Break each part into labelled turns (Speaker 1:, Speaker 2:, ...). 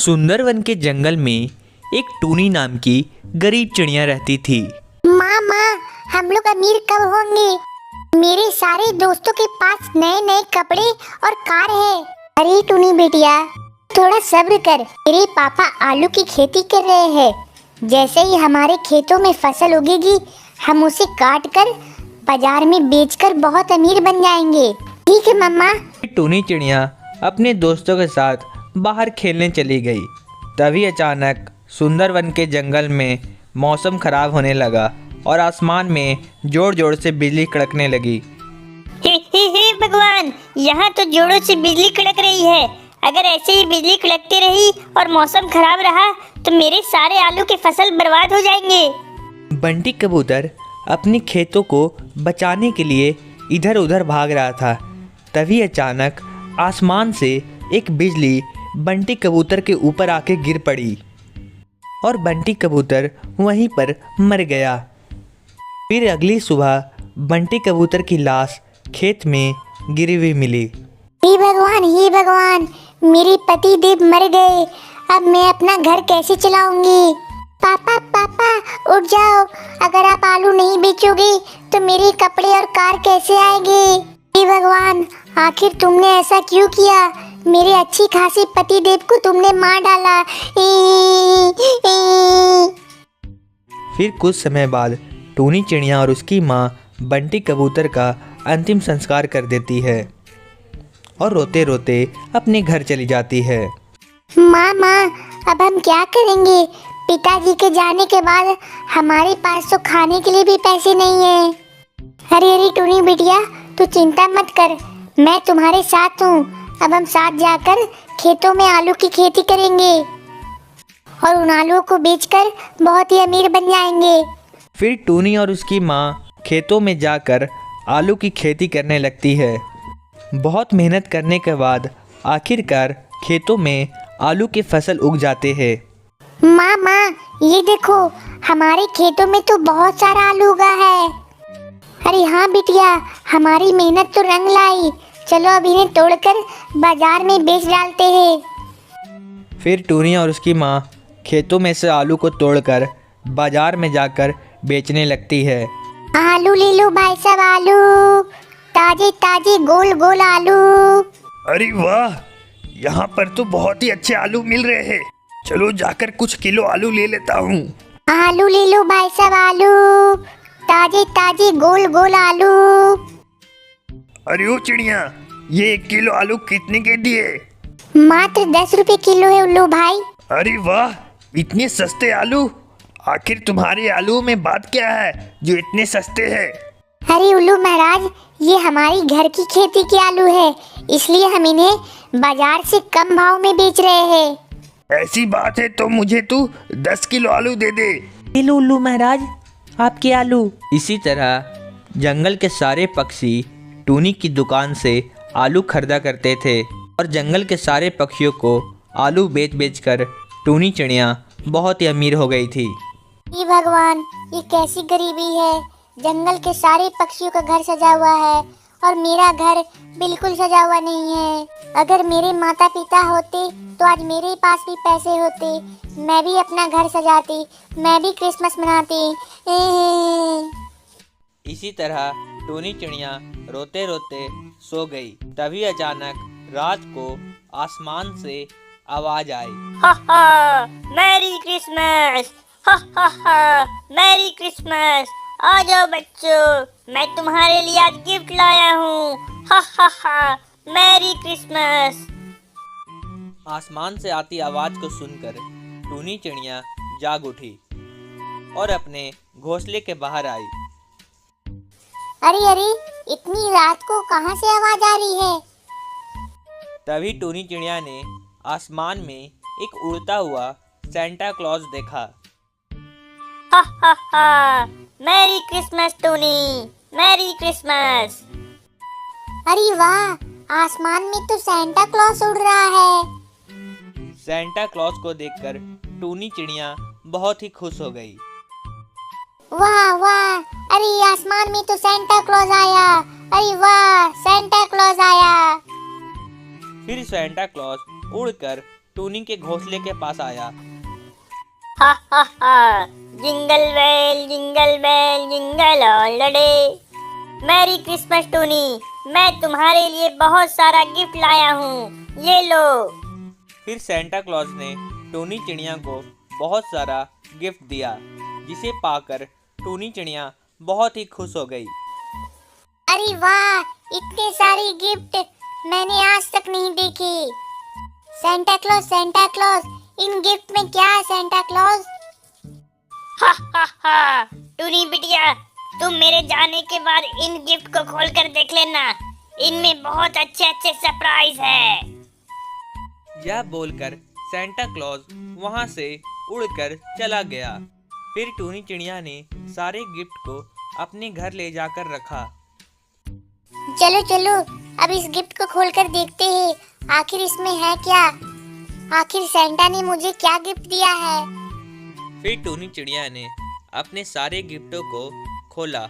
Speaker 1: सुंदर वन के जंगल में एक टूनी नाम की गरीब चिड़िया रहती थी।
Speaker 2: माँ माँ, हम लोग अमीर कब होंगे? मेरे सारे दोस्तों के पास नए नए कपड़े और कार है। अरे टूनी बेटिया, थोड़ा सब्र कर। मेरे पापा आलू की खेती कर रहे हैं। जैसे ही हमारे खेतों में फसल उगेगी, हम उसे काट कर बाजार में बेचकर बहुत अमीर बन जाएंगे। ठीक है मम्मा।
Speaker 1: टूनी चिड़िया अपने दोस्तों के साथ बाहर खेलने चली गई। तभी अचानक सुंदर वन के जंगल में मौसम खराब होने लगा और आसमान में जोर जोर से बिजली कड़कने लगी।
Speaker 3: हे भगवान, यहाँ तो जोरों से बिजली कड़क रही है। अगर ऐसे ही बिजली कड़कती रही और मौसम खराब रहा तो मेरे सारे आलू के फसल बर्बाद हो जाएंगे।
Speaker 1: बंटी कबूतर अपने खेतों को बचाने के लिए इधर उधर भाग रहा था। तभी अचानक आसमान से एक बिजली बंटी कबूतर के ऊपर आके गिर पड़ी और बंटी कबूतर वहीं पर मर गया। फिर अगली सुबह बंटी कबूतर की लाश खेत में गिरी हुई मिली।
Speaker 2: हे भगवान, मेरे पति देव मर गए। अब मैं अपना घर कैसे चलाऊंगी? पापा उठ जाओ। अगर आप आलू नहीं बेचोगे तो मेरे कपड़े और कार कैसे आएंगे? हे भगवान, आखिर तुमने ऐसा क्यों किया? मेरे अच्छी खासी पति देव को तुमने मार डाला।
Speaker 1: फिर कुछ समय बाद टूनी चिड़िया और उसकी माँ बंटी कबूतर का अंतिम संस्कार कर देती है और रोते रोते अपने घर चली जाती है।
Speaker 2: माँ, अब हम क्या करेंगे? पिताजी के जाने के बाद हमारे पास तो खाने के लिए भी पैसे नहीं है। अरे टूनी बिटिया, तू चिंता मत कर, मैं तुम्हारे साथ हूँ। अब हम साथ जाकर खेतों में आलू की खेती करेंगे और उन आलूओं को बेचकर बहुत ही अमीर बन जाएंगे।
Speaker 1: फिर टूनी और उसकी माँ खेतों में जाकर आलू की खेती करने लगती है। बहुत मेहनत करने के बाद आखिरकार खेतों में आलू की फसल उग जाते हैं।
Speaker 2: माँ, ये देखो, हमारे खेतों में तो बहुत सारा आलू उगा है। अरे हाँ बिटिया, हमारी मेहनत तो रंग लाई। चलो अब इन्हें तोड़कर बाजार में बेच डालते हैं।
Speaker 1: फिर टूनी और उसकी माँ खेतों में से आलू को तोड़कर बाजार में जाकर बेचने लगती है।
Speaker 2: आलू ले लो भाई साहब, आलू ताजे ताजे गोल गोल आलू।
Speaker 4: अरे वाह, यहाँ पर तो बहुत ही अच्छे आलू मिल रहे हैं। चलो जाकर कुछ किलो आलू ले लेता हूँ।
Speaker 2: आलू ले लो भाई साहब, आलू ताजे ताजे गोल गोल आलू।
Speaker 4: अरे ओ चिड़िया, ये 1 किलो आलू कितने के दिए?
Speaker 2: मात्र 10 रुपए किलो है उल्लू भाई।
Speaker 4: अरे वाह, इतने सस्ते आलू। आखिर तुम्हारे आलू में बात क्या है जो इतने सस्ते हैं?
Speaker 2: अरे उल्लू महाराज, ये हमारी घर की खेती के आलू है, इसलिए हम इन्हें बाजार से कम भाव में बेच रहे हैं।
Speaker 4: ऐसी बात है तो मुझे तू 10 किलो आलू दे दे।
Speaker 1: ये लो उल्लू महाराज, आपके आलू। इसी तरह जंगल के सारे पक्षी टूनी की दुकान से आलू खरीदा करते थे और जंगल के सारे पक्षियों को आलू बेच बेच कर टूनी चिड़िया बहुत ही अमीर हो गई थी।
Speaker 2: हे भगवान, ये कैसी गरीबी है। जंगल के सारे पक्षियों का घर सजा हुआ है और मेरा घर बिल्कुल सजा हुआ नहीं है। अगर मेरे माता पिता होते तो आज मेरे पास भी पैसे होते, मैं भी अपना घर सजाती, मैं भी क्रिसमस मनाती।
Speaker 1: इसी तरह टूनी चिड़िया रोते रोते सो गई। तभी अचानक रात को आसमान से आवाज आई।
Speaker 3: हा, मैरी क्रिसमस। हा, मैरी क्रिसमस। आ जाओ बच्चों, मैं तुम्हारे लिए आज गिफ्ट लाया हूँ। हा, मैरी क्रिसमस।
Speaker 1: आसमान से आती आवाज को सुनकर टूनी चिड़िया जाग उठी और अपने घोंसले के बाहर आई।
Speaker 2: अरे इतनी रात को कहाँ से आवाज आ रही है?
Speaker 1: तभी टूनी चिड़िया ने आसमान में एक उड़ता हुआ सेंटा क्लॉज देखा।
Speaker 3: हा, मैरी क्रिसमस टूनी, मैरी क्रिसमस।
Speaker 2: अरे वाह, आसमान में तो सेंटा क्लॉज उड़ रहा है।
Speaker 1: सेंटा क्लॉज को देखकर टूनी चिड़िया बहुत ही खुश हो गई।
Speaker 2: वाह, अरे आसमान में तो सेंटा क्लॉज आया। अरे वाह, सेंटा क्लॉज आया।
Speaker 1: फिर सेंटा क्लॉज उड़कर टूनी के घोंसले के पास आया।
Speaker 3: हा हा हा, jingle bell jingle all the day. Merry Christmas टूनी, मैं तुम्हारे लिए बहुत सारा गिफ्ट लाया हूँ, ये लो।
Speaker 1: फिर सेंटा क्लॉज ने टूनी चिड़िया को बहुत सारा गिफ्ट दिया, जिसे पाकर टूनी चिड़िया बहुत ही खुश हो गई।
Speaker 2: अरे वाह, इतने सारे गिफ्ट मैंने आज तक नहीं देखे। सेंटा क्लॉज, इन गिफ्ट में क्या है सेंटा क्लॉज?
Speaker 3: हा हा हा, टूनी बिटिया, तुम मेरे जाने के बाद इन गिफ्ट को खोल कर देख लेना, इनमें बहुत अच्छे अच्छे सरप्राइज है।
Speaker 1: यह बोलकर सेंटा क्लॉज वहां से उड़कर चला गया। फिर टूनी चिड़िया ने सारे गिफ्ट को अपने घर ले जाकर रखा।
Speaker 2: चलो अब इस गिफ्ट को खोलकर देखते हैं, आखिर इसमें है क्या। आखिर सेंटा ने मुझे क्या गिफ्ट दिया है।
Speaker 1: फिर टूनी चिड़िया ने अपने सारे गिफ्टों को खोला।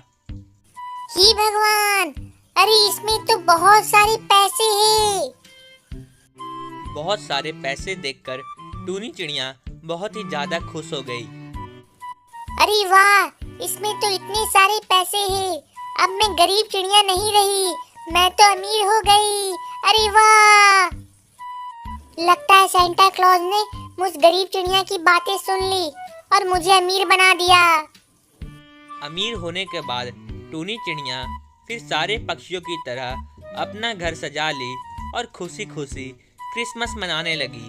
Speaker 2: ही भगवान, अरे इसमें तो बहुत सारे पैसे हैं।
Speaker 1: बहुत सारे पैसे देखकर टूनी चिड़िया बहुत ही ज्यादा खुश हो गई।
Speaker 2: अरे वाह, इसमें तो इतने सारे पैसे हैं। अब मैं गरीब चिड़िया नहीं रही, मैं तो अमीर हो गई। अरे वाह, लगता है सेंटा क्लॉज ने मुझ गरीब चिड़िया की बातें सुन ली और मुझे अमीर बना दिया।
Speaker 1: अमीर होने के बाद टूनी चिड़िया फिर सारे पक्षियों की तरह अपना घर सजा ली और खुशी खुशी क्रिसमस मनाने लगी।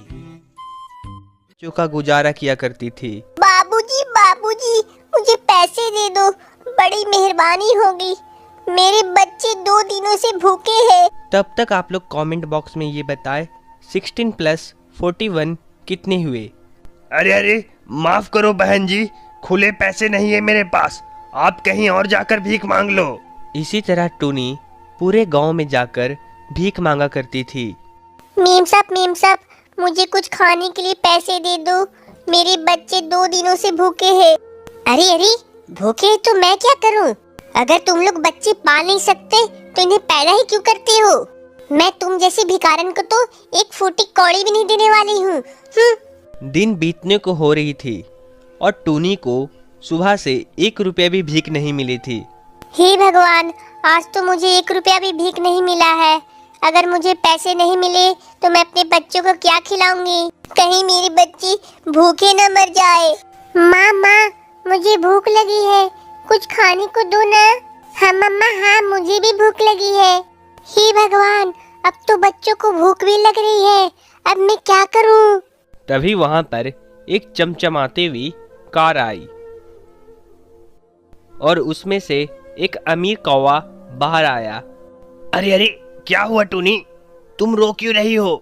Speaker 1: बच्चों का गुजारा किया करती थी।
Speaker 2: बाबूजी, मुझे पैसे दे दो, बड़ी मेहरबानी होगी। मेरे बच्चे 2 दिनों से भूखे हैं।
Speaker 5: तब तक आप लोग कमेंट बॉक्स में ये बताएं 16 + 41 कितने हुए।
Speaker 4: अरे माफ करो बहन जी, खुले पैसे नहीं है मेरे पास, आप कहीं और जाकर भीख मांग लो।
Speaker 5: इसी तरह टूनी पूरे गांव में जाकर भीख मांगा करती थी।
Speaker 2: मेम साहब, मुझे कुछ खाने के लिए पैसे दे दो, मेरे बच्चे 2 दिनों से भूखे हैं। अरे भूखे हैं तो मैं क्या करूं? अगर तुम लोग बच्चे पाल नहीं सकते तो इन्हें पैदा ही क्यों करते हो? मैं तुम जैसे भिखारन को तो एक फूटी कौड़ी भी नहीं देने वाली हूँ।
Speaker 5: दिन बीतने को हो रही थी और टूनी को सुबह से 1 रुपया भी भीख नहीं मिली थी।
Speaker 2: हे भगवान, आज तो मुझे 1 रुपया भी भीख नहीं मिला है। अगर मुझे पैसे नहीं मिले तो मैं अपने बच्चों को क्या खिलाऊंगी? कहीं मेरे बच्चे भूखे न मर जाए। माँ, मुझे भूख लगी है, कुछ खाने को दो ना। हाँ मम्मा, हाँ मुझे भी भूख लगी है। हे भगवान, अब तो बच्चों को भूख भी लग रही है, अब मैं क्या करूं?
Speaker 5: तभी वहां पर एक चमचमाती हुई कार आई और उसमें से एक अमीर कौवा बाहर आया।
Speaker 4: अरे क्या हुआ टूनी, तुम रो क्यों रही हो?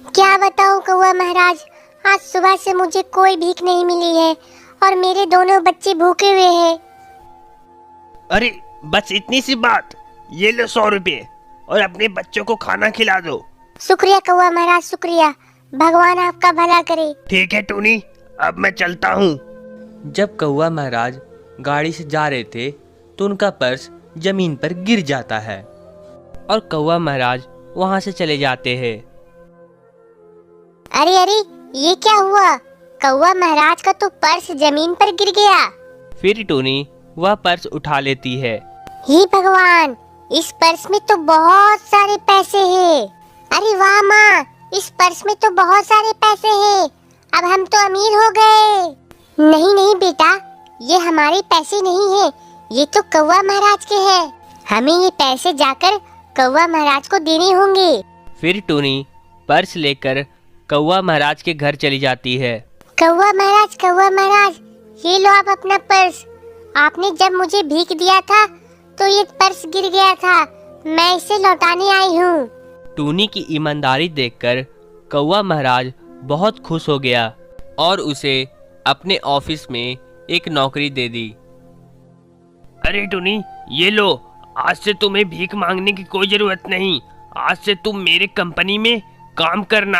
Speaker 2: क्या बताऊं कौवा महाराज, आज सुबह से मुझे कोई भीख नहीं मिली है और मेरे दोनों बच्चे भूखे हुए हैं।
Speaker 4: अरे बस इतनी सी बात, ये लो 100 रुपये और अपने बच्चों को खाना खिला दो।
Speaker 2: शुक्रिया कौवा महाराज, शुक्रिया, भगवान आपका भला करे।
Speaker 4: ठीक है टूनी, अब मैं चलता हूँ।
Speaker 5: जब कौवा महाराज गाड़ी से जा रहे थे तो उनका पर्स जमीन पर गिर जाता है और कौवा महाराज वहां से चले जाते हैं।
Speaker 2: अरे ये क्या हुआ? कौवा महाराज का तो पर्स जमीन पर गिर गया।
Speaker 5: फिर टूनी वह पर्स उठा लेती है।
Speaker 2: हे भगवान, इस पर्स में तो बहुत सारे पैसे हैं। अरे वाह माँ, इस पर्स में तो बहुत सारे पैसे हैं, अब हम तो अमीर हो गए। नहीं बेटा, ये हमारे पैसे नहीं है, ये तो कौवा महाराज के हैं। हमें ये पैसे जाकर कौवा महाराज को देने होंगे।
Speaker 5: फिर टूनी पर्स लेकर कौवा महाराज के घर चली जाती है।
Speaker 2: कौवा महाराज, ये लो आप अपना पर्स। आपने जब मुझे भीख दिया था तो ये पर्स गिर गया था, मैं इसे लौटाने आई हूँ।
Speaker 5: टूनी की ईमानदारी देखकर कौवा महाराज बहुत खुश हो गया और उसे अपने ऑफिस में एक नौकरी दे दी।
Speaker 4: अरे टूनी, ये लो, आज से तुम्हें भीख मांगने की कोई जरूरत नहीं, आज से तुम मेरे कंपनी में काम करना।